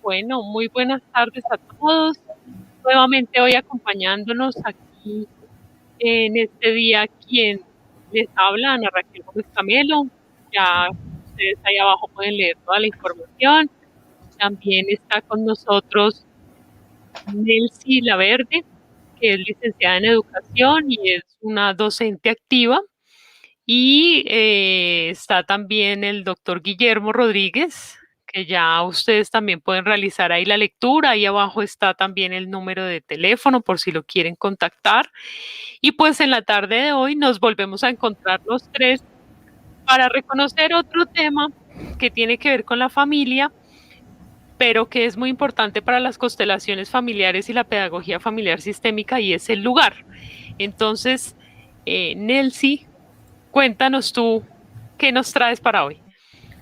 Bueno, muy buenas tardes a todos. Nuevamente hoy acompañándonos aquí en este día quien les habla, Ana Raquel Gómez Camelo. Ya ustedes ahí abajo pueden leer toda la información. También está con nosotros Nelcy Laverde, que es licenciada en educación y es una docente activa. Y está también el doctor Guillermo Rodríguez, que ya ustedes también pueden realizar ahí la lectura. Ahí abajo está también el número de teléfono por si lo quieren contactar. Y pues en la tarde de hoy nos volvemos a encontrar los tres para reconocer otro tema que tiene que ver con la familia, pero que es muy importante para las constelaciones familiares y la pedagogía familiar sistémica, y es el lugar. Entonces, Nelcy, cuéntanos tú, ¿qué nos traes para hoy?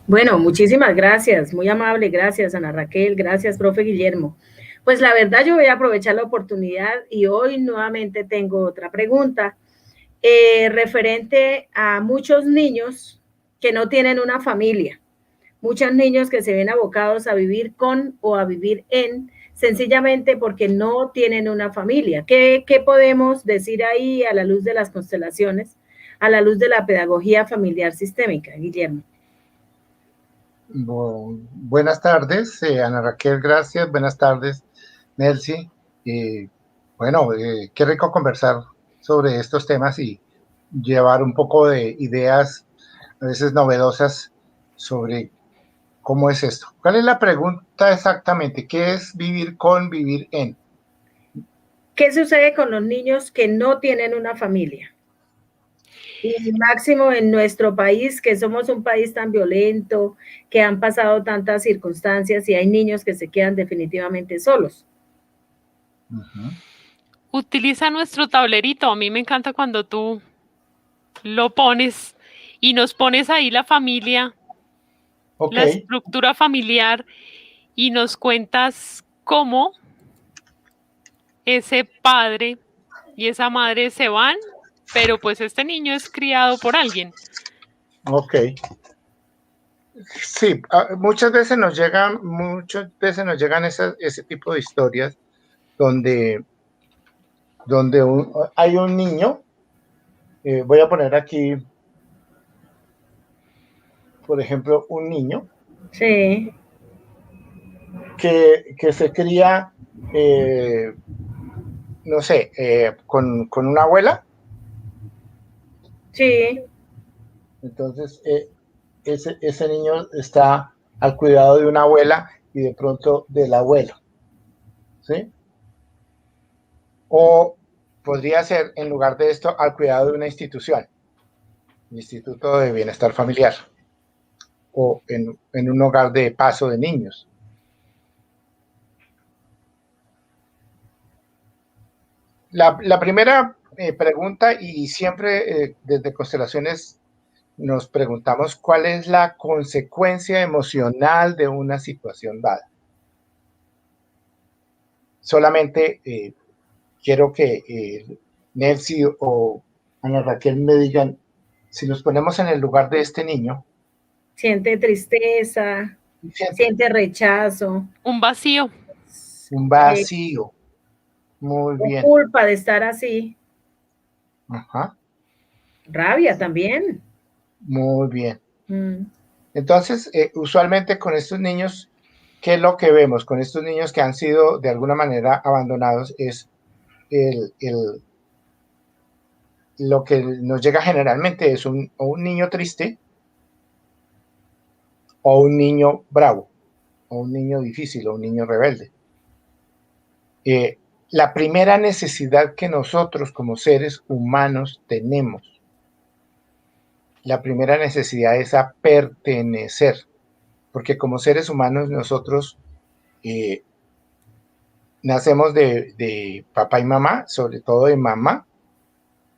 Bueno, muchísimas gracias, muy amable, gracias Ana Raquel, gracias profe Guillermo. Pues la verdad yo voy a aprovechar la oportunidad y hoy nuevamente tengo otra pregunta referente a muchos niños que no tienen una familia, muchos niños que se ven abocados a vivir con o a vivir en, sencillamente porque no tienen una familia. ¿Qué podemos decir ahí a la luz de las constelaciones, a la luz de la pedagogía familiar sistémica, Guillermo? Buenas tardes, Ana Raquel, gracias. Buenas tardes, Nelcy. Bueno, qué rico conversar sobre estos temas y llevar un poco de ideas, a veces novedosas, sobre cómo es esto. ¿Cuál es la pregunta exactamente? ¿Qué es vivir con, vivir en? ¿Qué sucede con los niños que no tienen una familia? Y máximo en nuestro país, que somos un país tan violento, que han pasado tantas circunstancias y hay niños que se quedan definitivamente solos. Utiliza nuestro tablerito. A mí me encanta cuando tú lo pones y nos pones ahí la familia, la estructura familiar, y nos cuentas cómo ese padre y esa madre se van, pero pues este niño es criado por alguien. Ok. Sí, muchas veces nos llegan ese tipo de historias donde hay un niño, voy a poner aquí, por ejemplo, un niño sí, que se cría, no sé, con una abuela. Sí. Entonces, ese niño está al cuidado de una abuela y de pronto del abuelo, ¿sí? O podría ser, en lugar de esto, al cuidado de una institución, Instituto de Bienestar Familiar, o en un hogar de paso de niños. La primera pregunta, y siempre desde Constelaciones nos preguntamos cuál es la consecuencia emocional de una situación dada. Solamente quiero que Nelcy o Ana Raquel me digan, si nos ponemos en el lugar de este niño. Siente tristeza, siente rechazo. Un vacío. Un vacío. Muy bien. Culpa de estar así. Ajá. Rabia también. Muy bien. Entonces, usualmente con estos niños, ¿qué es lo que vemos? Con estos niños que han sido de alguna manera abandonados es lo que nos llega generalmente es o un niño triste, o un niño bravo, o un niño difícil, o un niño rebelde. La primera necesidad que nosotros como seres humanos tenemos, la primera necesidad es a pertenecer, porque como seres humanos nosotros nacemos de papá y mamá, sobre todo de mamá,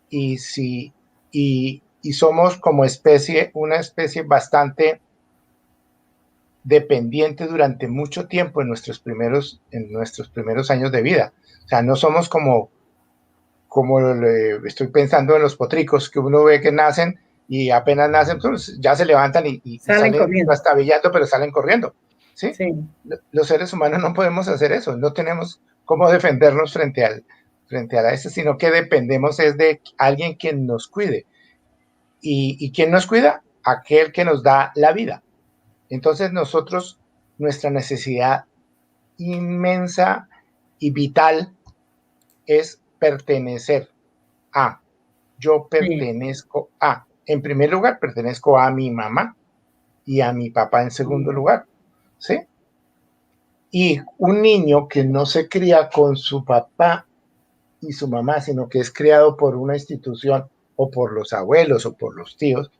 y somos como especie, una especie bastante dependiente durante mucho tiempo en nuestros primeros años de vida. O sea, no somos como estoy pensando en los potricos que uno ve que nacen y apenas nacen, pues ya se levantan y salen trastabillando, pero salen corriendo. ¿sí? Sí, Los seres humanos no podemos hacer eso, no tenemos cómo defendernos frente a eso, sino que dependemos es de alguien quien nos cuide. ¿Y quién nos cuida? Aquel que nos da la vida. Entonces nosotros, nuestra necesidad inmensa y vital es pertenecer a. Yo sí. pertenezco a. En primer lugar, pertenezco a mi mamá y a mi papá en segundo lugar, ¿sí? Y un niño que no se cría con su papá y su mamá, sino que es criado por una institución o por los abuelos o por los tíos,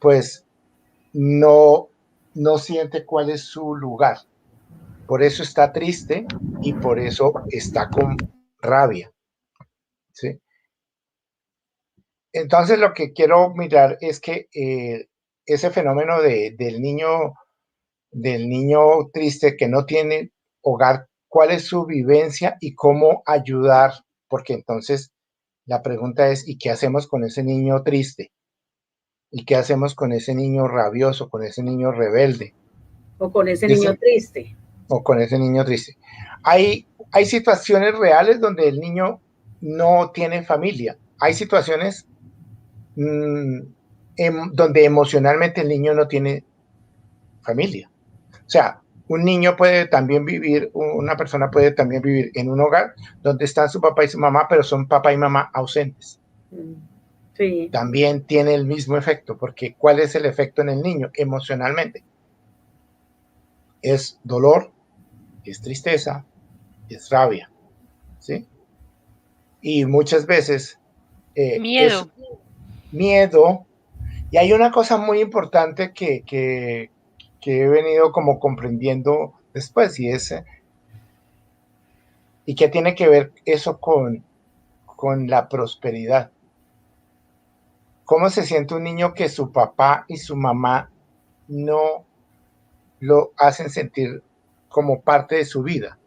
pues no, no siente cuál es su lugar. Por eso está triste y por eso está con rabia, ¿sí? Entonces lo que quiero mirar es que ese fenómeno del niño triste que no tiene hogar, cuál es su vivencia y cómo ayudar, porque entonces la pregunta es, ¿y qué hacemos con ese niño triste? ¿Y qué hacemos con ese niño rabioso, con ese niño rebelde? O con ese niño Ese, triste. o con ese niño triste. Hay situaciones reales donde el niño no tiene familia. Hay situaciones donde emocionalmente el niño no tiene familia. O sea, un niño puede también vivir, una persona puede también vivir en un hogar donde están su papá y su mamá, pero son papá y mamá ausentes. Sí. También tiene el mismo efecto, porque ¿cuál es el efecto en el niño emocionalmente? Es dolor, es tristeza, es rabia, ¿sí? Y muchas veces es Miedo. miedo. Y hay una cosa muy importante que he venido como comprendiendo después, y que tiene que ver eso con la prosperidad. ¿Cómo se siente un niño que su papá y su mamá no lo hacen sentir como parte de su vida?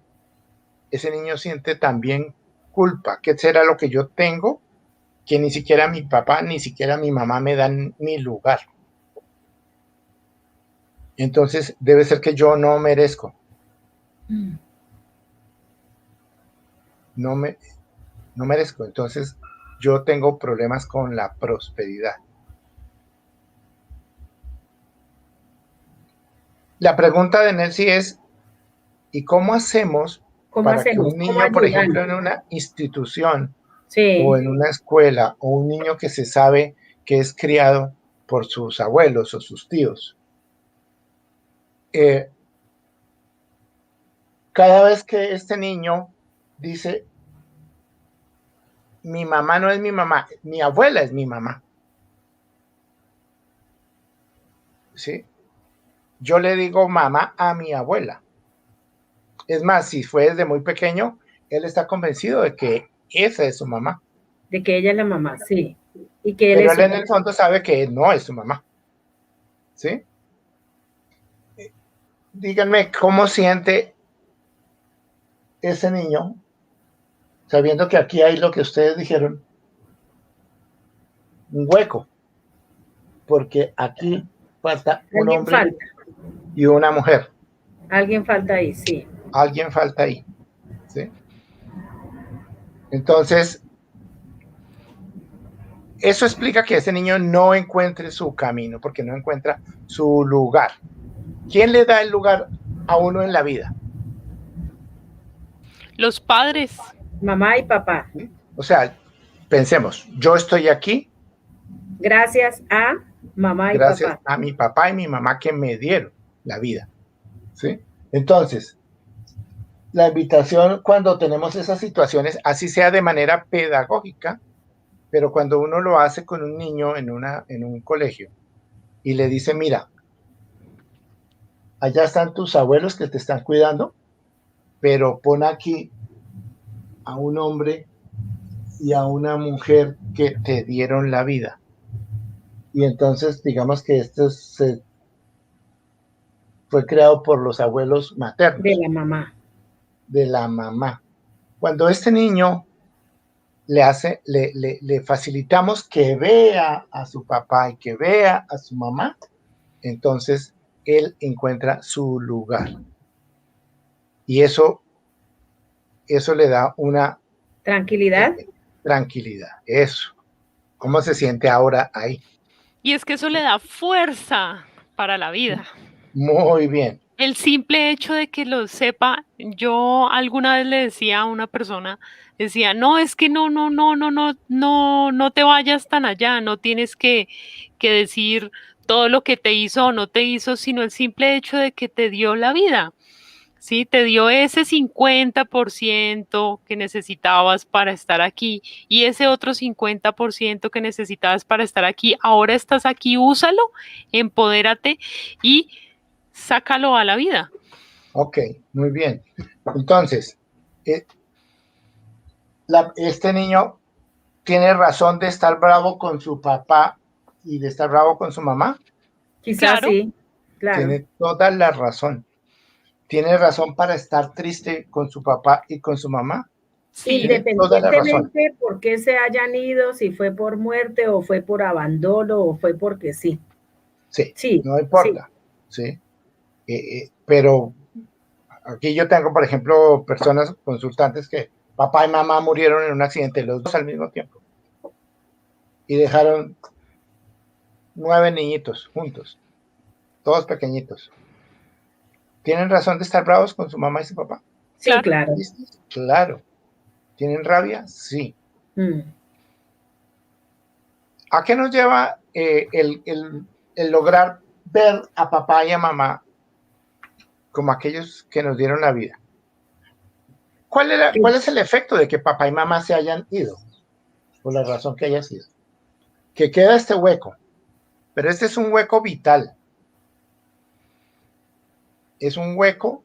Ese niño siente también culpa. ¿Qué será lo que yo tengo? Que ni siquiera mi papá ni siquiera mi mamá me dan mi lugar. Entonces debe ser que yo no merezco. No, no merezco. Entonces yo tengo problemas con la prosperidad. La pregunta de Nelcy es, ¿y cómo hacemos ¿Cómo para que hacemos? un ¿Cómo niño, por ejemplo, ayudamos? en una institución o Sí, en una escuela, o un niño que se sabe que es criado por sus abuelos o sus tíos, eh, cada vez que este niño dice, mi mamá no es mi mamá, mi abuela es mi mamá, ¿sí? Yo le digo mamá a mi abuela. Es más, si fue desde muy pequeño, él está convencido de que esa es su mamá. de que ella es la mamá, sí. Y que él Pero es él su en papá. el fondo sabe que no es su mamá, ¿sí? Díganme cómo siente ese niño, sabiendo que aquí hay lo que ustedes dijeron, un hueco, porque aquí falta un Alguien hombre falta, y una mujer. alguien falta ahí, sí. Alguien falta ahí, ¿sí? Entonces, eso explica que ese niño no encuentre su camino, porque no encuentra su lugar. ¿Quién le da el lugar a uno en la vida? Los padres. Mamá y papá. ¿Sí? O sea, pensemos, yo estoy aquí Gracias a mamá y gracias papá. a mi papá y mi mamá que me dieron la vida, ¿sí? Entonces, la invitación cuando tenemos esas situaciones, así sea de manera pedagógica, pero cuando uno lo hace con un niño en un colegio y le dice, mira, allá están tus abuelos que te están cuidando, pero pon aquí a un hombre y a una mujer que te dieron la vida. Y entonces, digamos que fue creado por los abuelos De maternos, la mamá. de la mamá. Cuando este niño le facilitamos que vea a su papá y que vea a su mamá, entonces él encuentra su lugar. Y eso le da una Tranquilidad. Tranquilidad. Eso. ¿Cómo se siente ahora ahí? Y es que eso le da fuerza para la vida. Muy bien. El simple hecho de que lo sepa, yo alguna vez le decía a una persona, decía, no, es que no te vayas tan allá, no tienes que decir todo lo que te hizo o no te hizo, sino el simple hecho de que te dio la vida, ¿sí? Te dio ese 50% que necesitabas para estar aquí y ese otro 50% que necesitabas para estar aquí, ahora estás aquí, úsalo, empodérate y sácalo a la vida. Ok, muy bien. Entonces, este niño tiene razón de estar bravo con su papá y de estar bravo con su mamá. Quizás Claro. sí, claro. Tiene toda la razón. Tiene razón para estar triste con su papá y con su mamá. Sí. Tiene toda la razón. Independientemente por qué se hayan ido, si fue por muerte o fue por abandono o fue porque sí. Sí, Sí, no sí. importa. Sí. Pero aquí yo tengo, por ejemplo, personas consultantes que papá y mamá murieron en un accidente, los dos al mismo tiempo. Y dejaron 9 niñitos juntos, todos pequeñitos. ¿Tienen razón de estar bravos con su mamá y su papá? Sí, Claro. claro. Claro. ¿Tienen rabia? Sí. ¿A qué nos lleva el lograr ver a papá y a mamá como aquellos que nos dieron la vida? ¿Cuál es el efecto de que papá y mamá se hayan ido? Por la razón que haya sido. Que queda este hueco. Pero este es un hueco vital. Es un hueco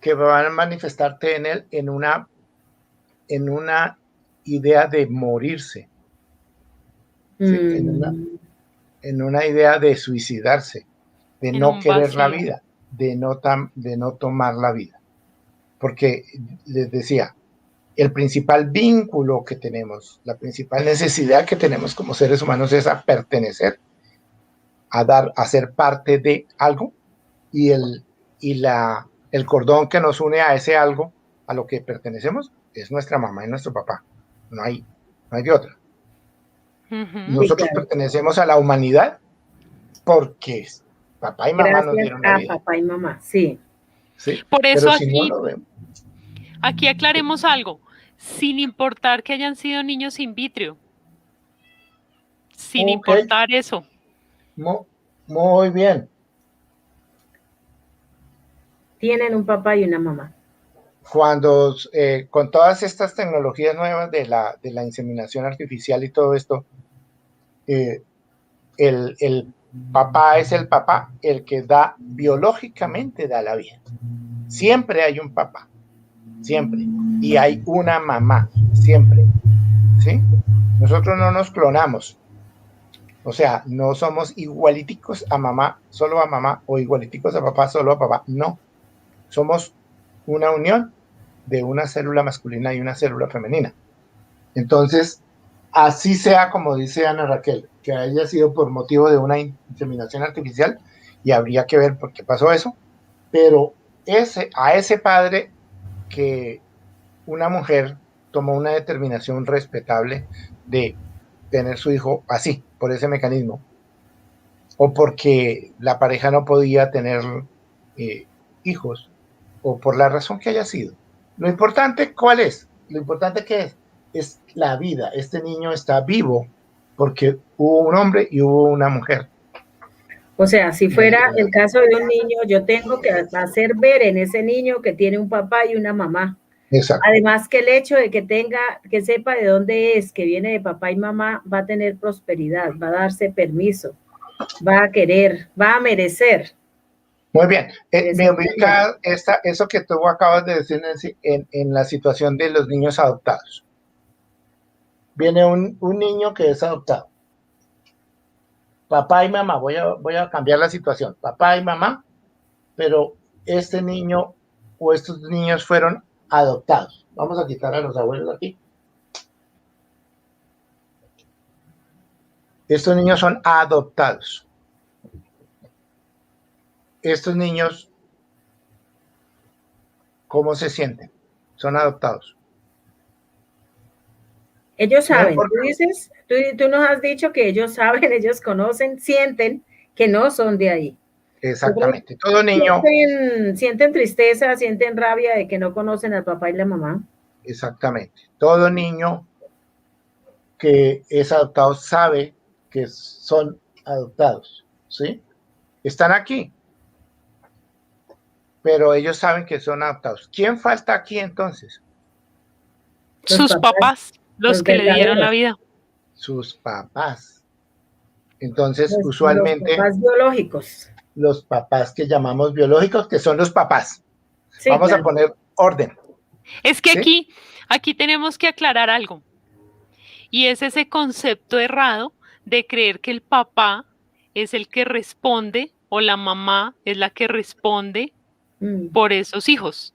que va a manifestarte en él en una idea de morirse. ¿Sí? En una idea de suicidarse, de En no un querer la vacío. vida, de no tomar la vida. Porque les decía, el principal vínculo que tenemos, la principal necesidad que tenemos como seres humanos es a pertenecer, a ser parte de algo, y el cordón que nos une a ese algo, a lo que pertenecemos, es nuestra mamá y nuestro papá. No hay de otra. Sí, Nosotros claro. pertenecemos a la humanidad porque papá y mamá nos Gracias dieron la a vida. papá y mamá, sí. ¿Sí? Por Pero eso si no lo vemos. aquí aclaremos algo, sin importar que hayan sido niños in vitro, sin Ok, importar eso. muy bien. Tienen un papá y una mamá. Cuando con todas estas tecnologías nuevas de la inseminación artificial y todo esto, el papá es el papá, el que biológicamente da la vida. Siempre hay un papá, siempre. Y hay una mamá, siempre. ¿Sí? Nosotros no nos clonamos. O sea, no somos igualiticos a mamá, solo a mamá, o igualiticos a papá, solo a papá. No. Somos una unión de una célula masculina y una célula femenina. Entonces, así sea como dice Ana Raquel, que haya sido por motivo de una inseminación artificial, y habría que ver por qué pasó eso, pero a ese padre que una mujer tomó una determinación respetable de tener su hijo así, por ese mecanismo, o porque la pareja no podía tener hijos, o por la razón que haya sido. Lo importante, ¿cuál es? Lo importante que es la vida. Este niño está vivo porque hubo un hombre y hubo una mujer. O sea, si fuera el caso de un niño, yo tengo que hacer ver en ese niño que tiene un papá y una mamá. Exacto. Además que el hecho de que sepa de dónde es, que viene de papá y mamá, va a tener prosperidad, va a darse permiso, va a querer, va a merecer. Muy bien. Me ubica eso que tú acabas de decir, Nancy, en la situación de los niños adoptados. Viene un niño que es adoptado. Papá y mamá, voy a cambiar la situación. Papá y mamá, pero este niño o estos niños fueron adoptados. Vamos a quitar a los abuelos aquí. Estos niños son adoptados. estos niños, ¿cómo se sienten? Son adoptados. Ellos No saben, importa. tú dices, tú nos has dicho que ellos saben, ellos conocen, sienten que no son de ahí. Exactamente. Todo niño, Sienten tristeza, sienten rabia de que no conocen al papá y la mamá. exactamente. Todo niño que es adoptado sabe que son adoptados, ¿sí? Están aquí, pero ellos saben que son adoptados. ¿Quién falta aquí entonces? Los Sus papás, papás, los los que le dieron la verdaderos, vida. Sus papás. Entonces, los usualmente papás biológicos. los papás que llamamos biológicos, que son los papás. Sí, Vamos a claro. poner orden, Es que ¿sí? aquí tenemos que aclarar algo. Y es ese concepto errado de creer que el papá es el que responde o la mamá es la que responde por esos hijos.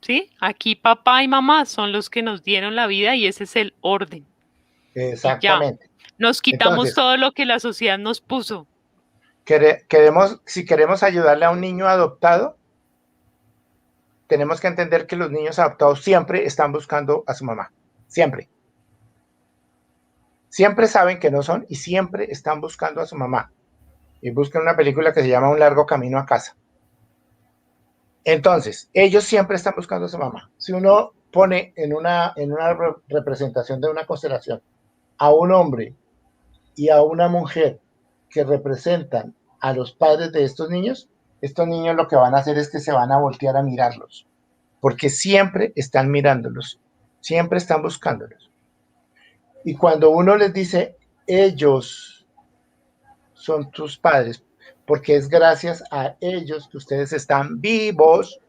¿Sí? Aquí papá y mamá son los que nos dieron la vida y ese es el orden. Y ya, Exactamente. nos quitamos Entonces, todo lo que la sociedad nos puso. si queremos ayudarle a un niño adoptado, tenemos que entender que los niños adoptados siempre están buscando a su mamá. Siempre. Siempre saben que no son y siempre están buscando a su mamá. Y buscan una película que se llama Un largo camino a casa. Entonces, ellos siempre están buscando a su mamá. Si uno pone en una representación de una constelación a un hombre y a una mujer que representan a los padres de estos niños lo que van a hacer es que se van a voltear a mirarlos, porque siempre están mirándolos, siempre están buscándolos. Y cuando uno les dice, ellos son tus padres, porque es gracias a ellos que ustedes están vivos,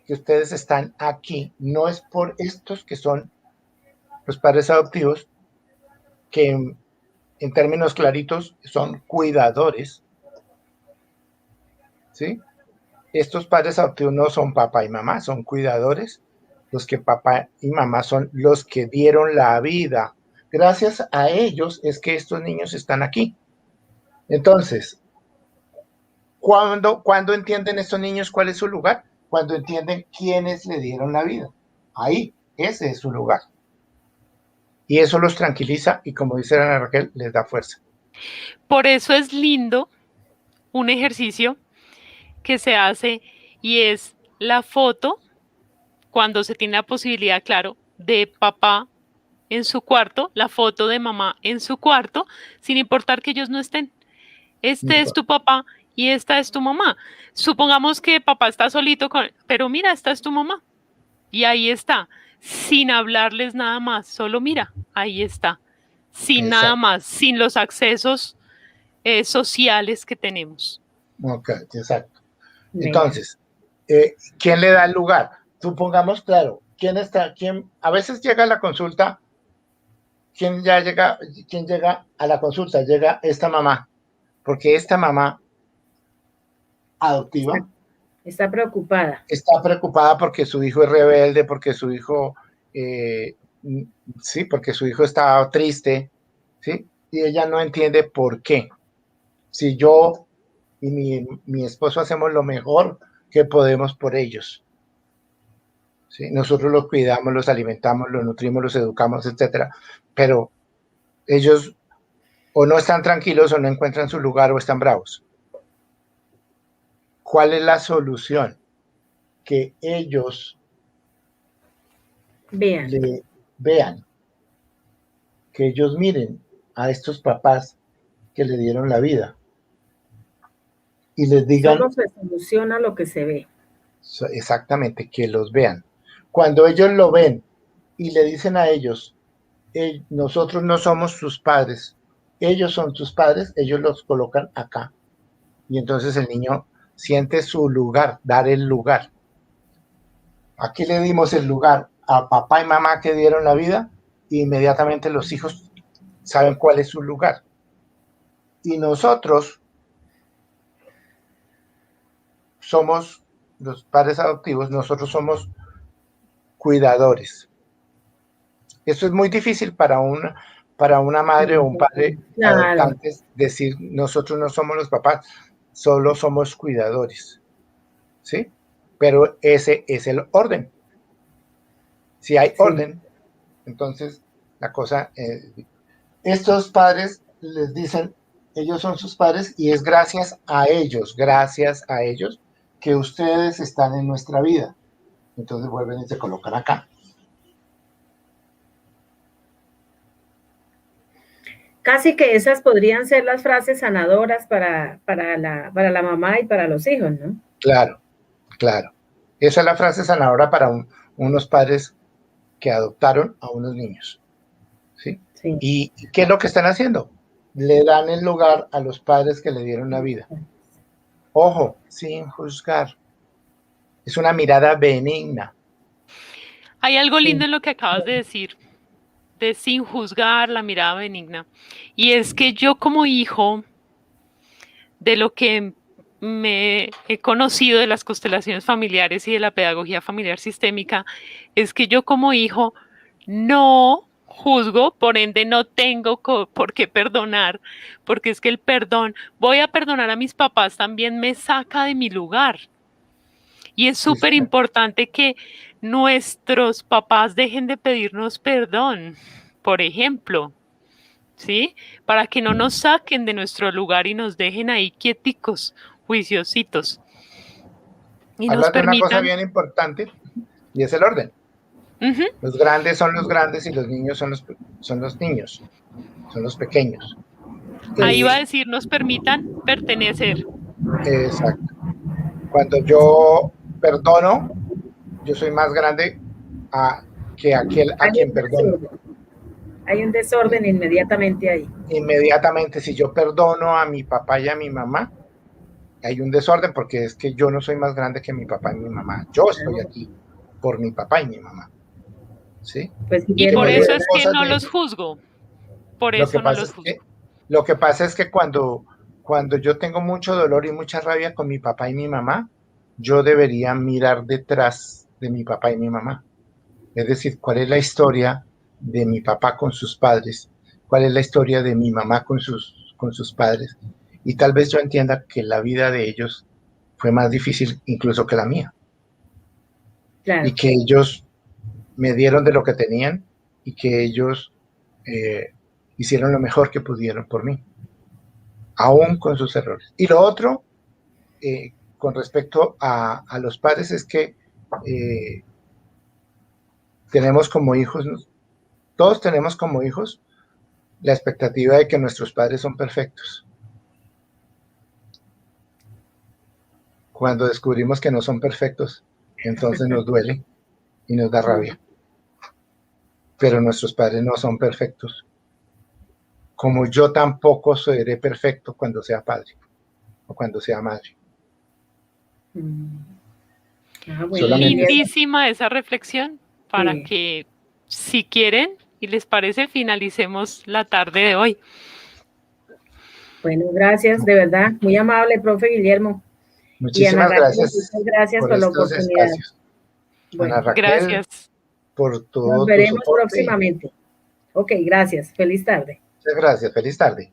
que ustedes están aquí, no es por estos que son los padres adoptivos, que en términos claritos son cuidadores, ¿sí? Estos padres adoptivos no son papá y mamá, son cuidadores. Los que papá y mamá son los que dieron la vida. Gracias a ellos es que estos niños están aquí. Entonces, ¿cuándo entienden estos niños cuál es su lugar? Cuando entienden quiénes le dieron la vida. Ahí, ese es su lugar. Y eso los tranquiliza y, como dice Ana Raquel, les da fuerza. Por eso es lindo un ejercicio que se hace y es la foto cuando se tiene la posibilidad, claro, de papá en su cuarto, la foto de mamá en su cuarto, sin importar que ellos no estén. Este es tu papá y esta es tu mamá. Supongamos que papá está solito, pero mira, esta es tu mamá. Y ahí está, sin hablarles nada más, solo mira, ahí está, sin nada más, sin los accesos sociales que tenemos. Ok, exacto. Entonces, ¿quién le da el lugar? Supongamos, claro, quién a veces llega a la consulta, quién llega a la consulta, llega esta mamá, porque esta mamá adoptiva está preocupada. Está preocupada porque su hijo es rebelde, porque su hijo, sí, porque su hijo está triste, ¿sí? Y ella no entiende por qué. Si yo y mi esposo hacemos lo mejor que podemos por ellos, ¿sí? Nosotros los cuidamos, los alimentamos, los nutrimos, los educamos, etcétera, pero ellos o no están tranquilos o no encuentran su lugar o están bravos. ¿Cuál es la solución? Que ellos vean, que ellos miren a estos papás que le dieron la vida y les digan. Solo se soluciona lo que se ve. Exactamente, que los vean. Cuando ellos lo ven y le dicen a ellos, nosotros no somos sus padres, ellos son sus padres, ellos los colocan acá. Y entonces el niño siente su lugar, dar el lugar. Aquí le dimos el lugar a papá y mamá que dieron la vida, e inmediatamente los hijos saben cuál es su lugar. Y nosotros somos los padres adoptivos, nosotros somos cuidadores. Eso es muy difícil para una madre o un padre adoptantes decir nosotros no somos los papás. solo somos cuidadores, ¿sí? Pero ese es el orden. Si hay orden, entonces la cosa... estos padres les dicen, ellos son sus padres y es gracias a ellos, que ustedes están en nuestra vida. Entonces vuelven y se colocan acá. Casi que esas podrían ser las frases sanadoras para la mamá y para los hijos, ¿no? Claro, claro. Esa es la frase sanadora para unos padres que adoptaron a unos niños. ¿Sí? Sí. ¿Y qué es lo que están haciendo? Le dan el lugar a los padres que le dieron la vida. Ojo, sin juzgar. Es una mirada benigna. Hay algo lindo en lo que acabas de decir, de sin juzgar, la mirada benigna. Y es que yo como hijo, de lo que me he conocido de las constelaciones familiares y de la pedagogía familiar sistémica, es que yo como hijo no juzgo, por ende no tengo por qué perdonar, porque es que el perdón, voy a perdonar a mis papás, también me saca de mi lugar. Y es súper importante que nuestros papás dejen de pedirnos perdón, por ejemplo, ¿sí? Para que no nos saquen de nuestro lugar y nos dejen ahí quieticos, juiciositos. Y nos Hablas de una cosa permitan... bien importante y es el orden. Los grandes son los grandes y los niños son los niños, son los pequeños. Ahí va a decir, nos permitan pertenecer. Exacto. Cuando yo perdono, yo soy más grande que aquel a quien perdono. Hay un desorden inmediatamente ahí. Inmediatamente, si yo perdono a mi papá y a mi mamá, hay un desorden porque es que yo no soy más grande que mi papá y mi mamá. Yo estoy aquí por mi papá y mi mamá. ¿Sí? Pues, y por eso es que no los juzgo. Por eso no los juzgo. Lo que pasa es que cuando yo tengo mucho dolor y mucha rabia con mi papá y mi mamá, yo debería mirar detrás de mi papá y mi mamá. Es decir, ¿cuál es la historia de mi papá con sus padres? ¿Cuál es la historia de mi mamá con sus padres? Y tal vez yo entienda que la vida de ellos fue más difícil incluso que la mía. Claro. Y que ellos me dieron de lo que tenían y que ellos hicieron lo mejor que pudieron por mí, aún con sus errores. Y lo otro, con respecto a los padres, es que tenemos como hijos, todos tenemos como hijos la expectativa de que nuestros padres son perfectos. Cuando descubrimos que no son perfectos, entonces nos duele y nos da rabia. Pero nuestros padres no son perfectos. Como yo tampoco seré perfecto cuando sea padre o cuando sea madre. Bueno, lindísima esa reflexión para que, si quieren y les parece, finalicemos la tarde de hoy. Bueno, gracias, de verdad, muy amable, profe Guillermo. Muchísimas gracias. Muchas gracias por la oportunidad. Bueno, Ana Raquel, gracias. Por todo. Nos veremos próximamente. Ok, gracias. Feliz tarde. Muchas gracias. Feliz tarde.